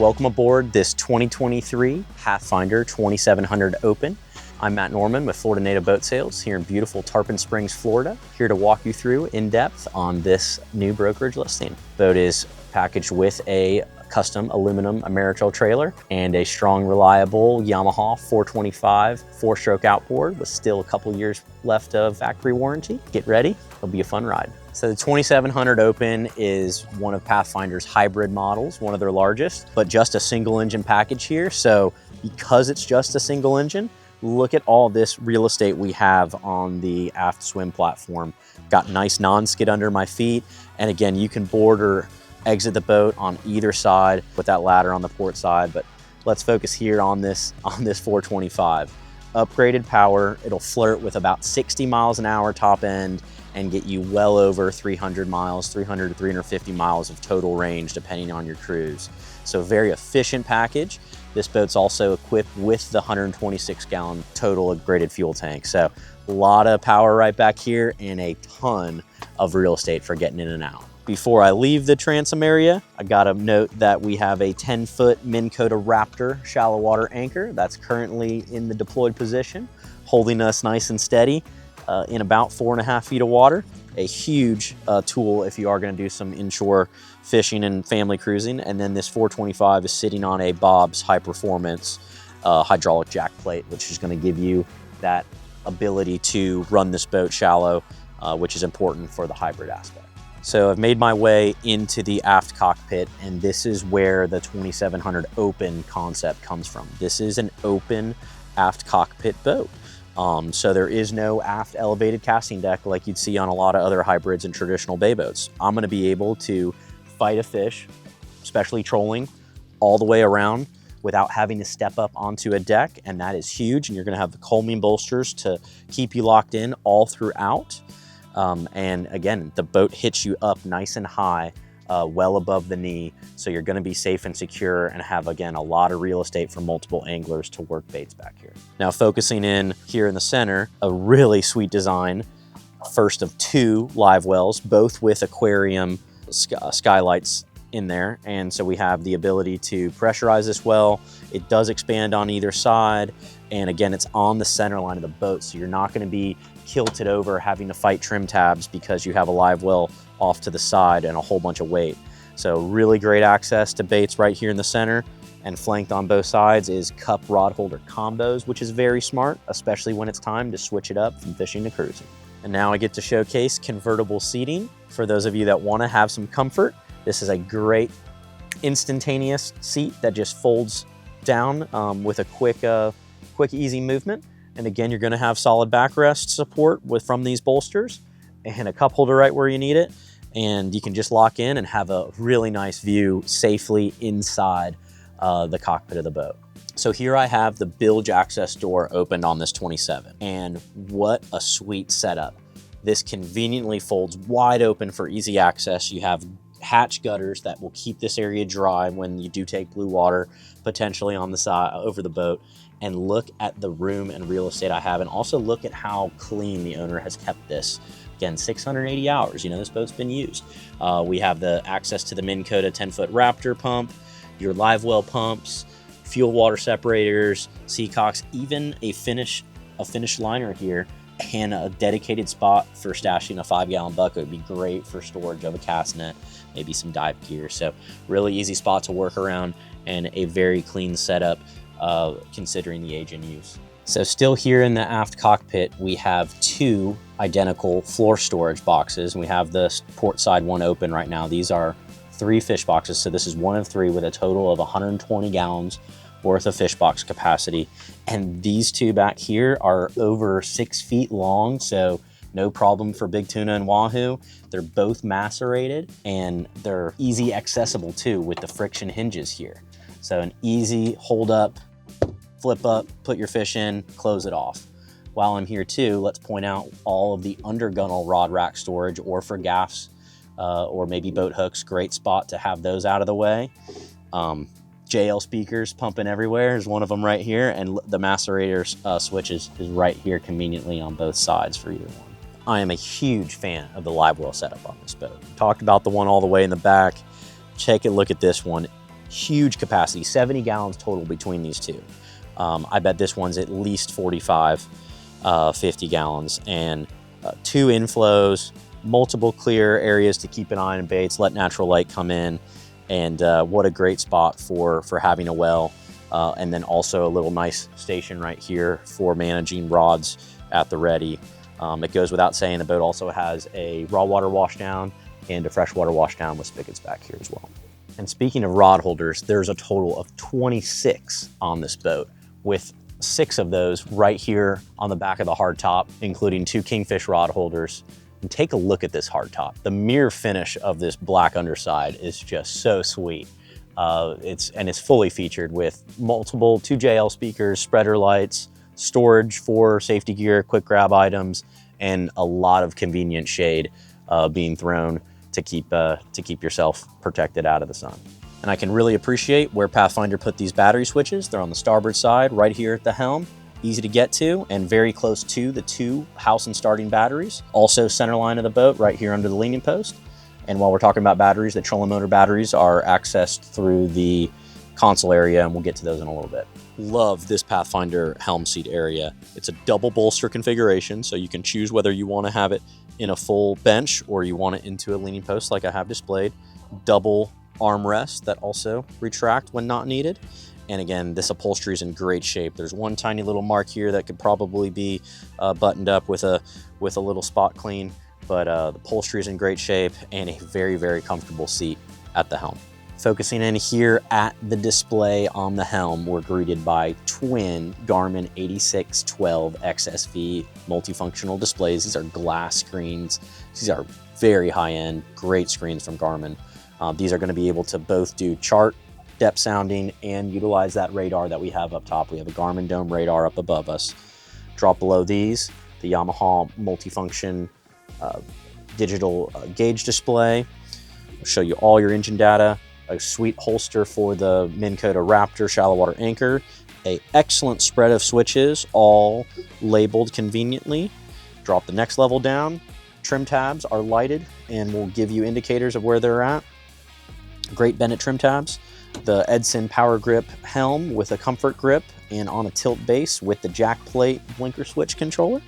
Welcome aboard this 2023 Pathfinder 2700 Open. I'm Matt Norman with Florida Native Boat Sales here in beautiful Tarpon Springs, Florida, here to walk you through in depth on this new brokerage listing. Boat is packaged with a custom aluminum Ameritrail trailer and a strong, reliable Yamaha 425 four-stroke outboard with still a couple years left of factory warranty. Get ready, it'll be a fun ride. So the 2700 Open is one of Pathfinder's hybrid models, one of their largest, but just a single engine package here. So because it's just a single engine, look at all this real estate we have on the aft swim platform. Got nice non-skid under my feet. And again, you can board or exit the boat on either side with that ladder on the port side. But let's focus here on this 425. Upgraded power, it'll flirt with about 60 miles an hour top end and get you well over 300 miles, 300 to 350 miles of total range depending on your cruise. So very efficient package. This boat's also equipped with the 126 gallon total upgraded fuel tank. So a lot of power right back here and a ton of real estate for getting in and out. Before I leave the transom area, I gotta note that we have a 10-foot Minn Kota Raptor shallow water anchor that's currently in the deployed position, holding us nice and steady in about 4.5 feet of water. A huge tool if you are gonna do some inshore fishing and family cruising. And then this 425 is sitting on a Bob's high performance hydraulic jack plate, which is gonna give you that ability to run this boat shallow, which is important for the hybrid aspect. So I've made my way into the aft cockpit, and this is where the 2700 Open concept comes from. This is an open aft cockpit boat. So there is no aft elevated casting deck like you'd see on a lot of other hybrids and traditional bay boats. I'm gonna be able to fight a fish, especially trolling, all the way around without having to step up onto a deck, and that is huge. And you're gonna have the coaming bolsters to keep you locked in all throughout. And again, the boat hits you up nice and high, well above the knee. So you're gonna be safe and secure and have, again, a lot of real estate for multiple anglers to work baits back here. Now focusing in here in the center, a really sweet design. First of two live wells, both with aquarium skylights in there. And so we have the ability to pressurize this well. It does expand on either side. And again, it's on the center line of the boat. So you're not gonna be kilted over having to fight trim tabs because you have a live well off to the side and a whole bunch of weight. So really great access to baits right here in the center, and flanked on both sides is cup rod holder combos, which is very smart, especially when it's time to switch it up from fishing to cruising. And now I get to showcase convertible seating. For those of you that wanna have some comfort, this is a great instantaneous seat that just folds down with a quick, easy movement. And again, you're gonna have solid backrest support from these bolsters and a cup holder right where you need it. And you can just lock in and have a really nice view safely inside the cockpit of the boat. So here I have the bilge access door opened on this 27, and what a sweet setup. This conveniently folds wide open for easy access. You have hatch gutters that will keep this area dry when you do take blue water potentially on the side over the boat. And look at the room and real estate I have, and also look at how clean the owner has kept this. Again, 680 hours, this boat's been used. We have the access to the Minn Kota 10-foot Raptor pump, your live well pumps, fuel water separators, seacocks, even a finish liner here, and a dedicated spot for stashing a 5-gallon bucket would be great for storage of a cast net, maybe some dive gear. So really easy spot to work around and a very clean setup considering the age in use. So still here in the aft cockpit, we have two identical floor storage boxes. We have the port side one open right now. These are 3 fish boxes. So this is 1 of 3 with a total of 120 gallons worth of fish box capacity. And these two back here are over 6 feet long. So no problem for big tuna and wahoo. They're both macerated and they're easy accessible too with the friction hinges here. So an easy hold up, flip up, put your fish in, close it off. While I'm here too, let's point out all of the undergunnel rod rack storage, or for gaffs or maybe boat hooks. Great spot to have those out of the way. JL speakers pumping everywhere is one of them right here, and the macerator switch is right here conveniently on both sides for either one. I am a huge fan of the live well setup on this boat. Talked about the one all the way in the back. Take a look at this one. huge capacity, 70 gallons total between these two. I bet this one's at least 45, 50 gallons, and 2 inflows, multiple clear areas to keep an eye on baits, let natural light come in, and what a great spot for having a well. And then also a little nice station right here for managing rods at the ready. It goes without saying the boat also has a raw water washdown and a freshwater washdown with spigots back here as well. And speaking of rod holders, there's a total of 26 on this boat, with 6 of those right here on the back of the hardtop, including 2 Kingfish rod holders. And take a look at this hardtop. The mirror finish of this black underside is just so sweet. It's fully featured with multiple 2 JL speakers, spreader lights, storage for safety gear, quick grab items, and a lot of convenient shade being thrown to keep yourself protected out of the sun. And I can really appreciate where Pathfinder put these battery switches. They're on the starboard side, right here at the helm, easy to get to, and very close to the 2 house and starting batteries. Also center line of the boat, right here under the leaning post. And while we're talking about batteries, the trolling motor batteries are accessed through the console area, and we'll get to those in a little bit. Love this Pathfinder helm seat area. It's a double bolster configuration, so you can choose whether you want to have it in a full bench or you want it into a leaning post like I have displayed. Double armrests that also retract when not needed. And again, this upholstery is in great shape. There's one tiny little mark here that could probably be buttoned up with a little spot clean, but the upholstery is in great shape and a very, very comfortable seat at the helm. Focusing in here at the display on the helm, we're greeted by twin Garmin 8612 XSV multifunctional displays. These are glass screens. These are very high-end, great screens from Garmin. These are going to be able to both do chart, depth sounding, and utilize that radar that we have up top. We have a Garmin Dome radar up above us. Drop below these, the Yamaha multifunction digital gauge display. I'll show you all your engine data. A sweet holster for the Minn Kota Raptor shallow water anchor, a excellent spread of switches, all labeled conveniently. Drop the next level down. Trim tabs are lighted and will give you indicators of where they're at. Great Bennett trim tabs. The Edson Power Grip helm with a comfort grip and on a tilt base with the jack plate blinker switch controller.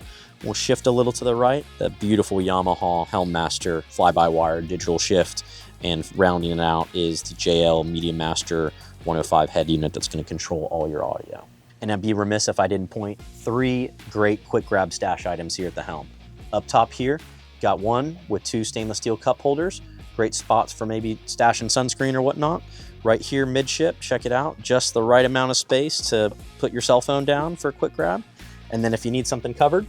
We'll shift a little to the right. That beautiful Yamaha Helm Master fly-by-wire digital shift. And rounding it out is the JL Media Master 105 head unit that's going to control all your audio. And I'd be remiss if I didn't point 3 great quick grab stash items here at the helm. Up top here, got one with 2 stainless steel cup holders. Great spots for maybe stashing sunscreen or whatnot. Right here midship, check it out. Just the right amount of space to put your cell phone down for a quick grab. And then if you need something covered,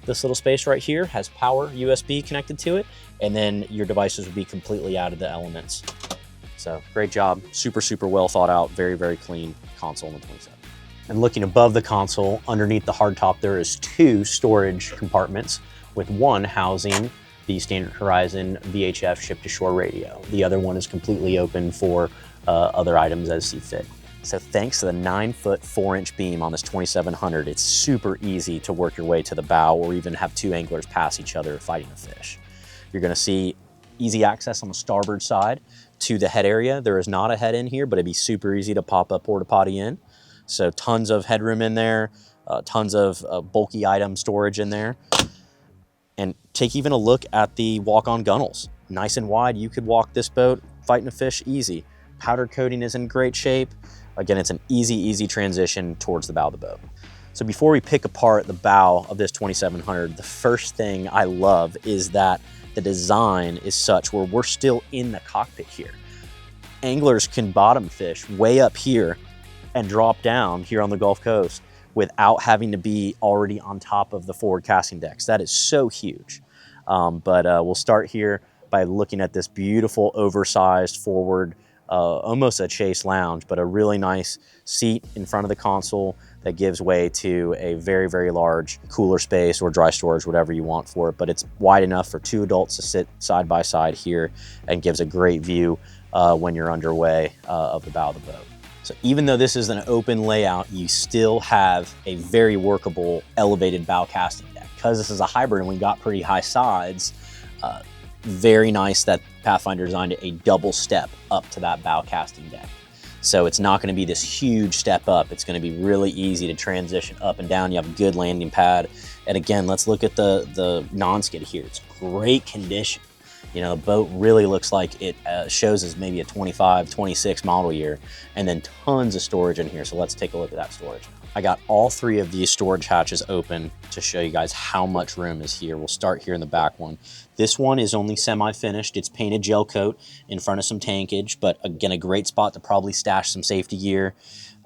this little space right here has power USB connected to it, and then your devices will be completely out of the elements. So great job, super, super well thought out, very, very clean console in the 27. And looking above the console, underneath the hardtop, there is 2 storage compartments, with one housing the Standard Horizon VHF ship-to-shore radio. The other one is completely open for other items as see fit. So thanks to the 9-foot 4-inch beam on this 2700, it's super easy to work your way to the bow or even have 2 anglers pass each other fighting a fish. You're gonna see easy access on the starboard side to the head area. There is not a head in here, but it'd be super easy to pop up porta potty in. So tons of headroom in there, tons of bulky item storage in there. And take even a look at the walk-on gunnels. Nice and wide, you could walk this boat fighting a fish easy. Powder coating is in great shape. Again, it's an easy transition towards the bow of the boat. So before we pick apart the bow of this 2700, the first thing I love is that the design is such where we're still in the cockpit here. Anglers can bottom fish way up here and drop down here on the Gulf Coast without having to be already on top of the forward casting decks. That is so huge. But we'll start here by looking at this beautiful oversized forward, almost a chase lounge, but a really nice seat in front of the console that gives way to a very, very large cooler space or dry storage, whatever you want for it. But it's wide enough for 2 adults to sit side by side here and gives a great view when you're underway of the bow of the boat. So even though this is an open layout, you still have a very workable elevated bow casting deck. Because this is a hybrid and we got pretty high sides, very nice that Pathfinder designed a double step up to that bow casting deck. So it's not going to be this huge step up. It's going to be really easy to transition up and down. You have a good landing pad. And again, let's look at the non-skid here. It's great condition. You know, the boat really looks like it shows as maybe a 25, 26 model year, and then tons of storage in here. So let's take a look at that storage. I got all 3 of these storage hatches open to show you guys how much room is here. We'll start here in the back one. This one is only semi-finished. It's painted gel coat in front of some tankage, but again, a great spot to probably stash some safety gear,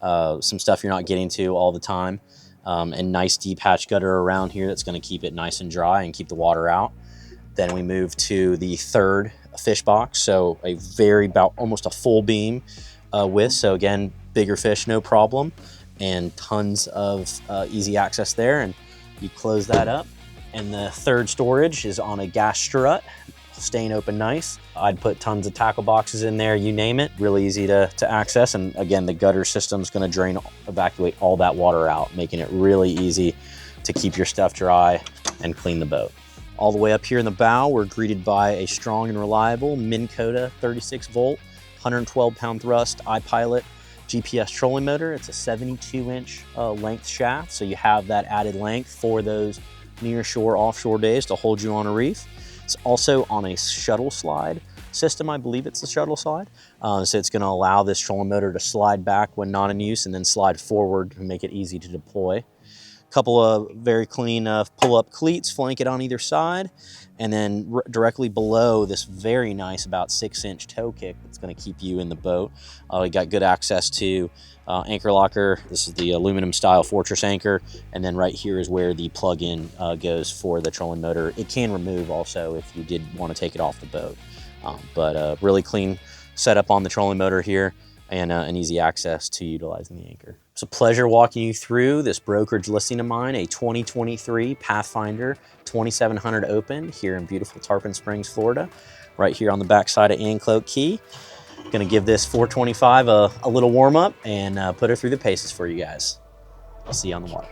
some stuff you're not getting to all the time, and nice deep hatch gutter around here that's going to keep it nice and dry and keep the water out. Then we move to the 3rd fish box, so a about almost a full beam width. So again, bigger fish, no problem, and tons of easy access there. And you close that up. And the 3rd storage is on a gas strut, staying open nice. I'd put tons of tackle boxes in there, you name it, really easy to access. And again, the gutter system's gonna evacuate all that water out, making it really easy to keep your stuff dry and clean the boat. All the way up here in the bow, we're greeted by a strong and reliable Minn Kota 36 volt, 112 pound thrust, iPilot GPS trolling motor. It's a 72-inch length shaft, so you have that added length for those near shore, offshore days to hold you on a reef. It's also on a shuttle slide system. I believe it's a shuttle slide. So it's gonna allow this trolling motor to slide back when not in use and then slide forward to make it easy to deploy. Couple of very clean pull-up cleats flank it on either side, and then directly below this very nice about 6-inch tow kick that's going to keep you in the boat. We got good access to anchor locker. This is the aluminum style Fortress anchor, and then right here is where the plug-in goes for the trolling motor. It can remove also if you did want to take it off the boat, but really clean setup on the trolling motor here, and an easy access to utilizing the anchor. It's a pleasure walking you through this brokerage listing of mine, a 2023 Pathfinder 2700 Open here in beautiful Tarpon Springs, Florida, right here on the backside of Anclote Key. Gonna give this 425 a little warm up and put her through the paces for you guys. I'll see you on the water.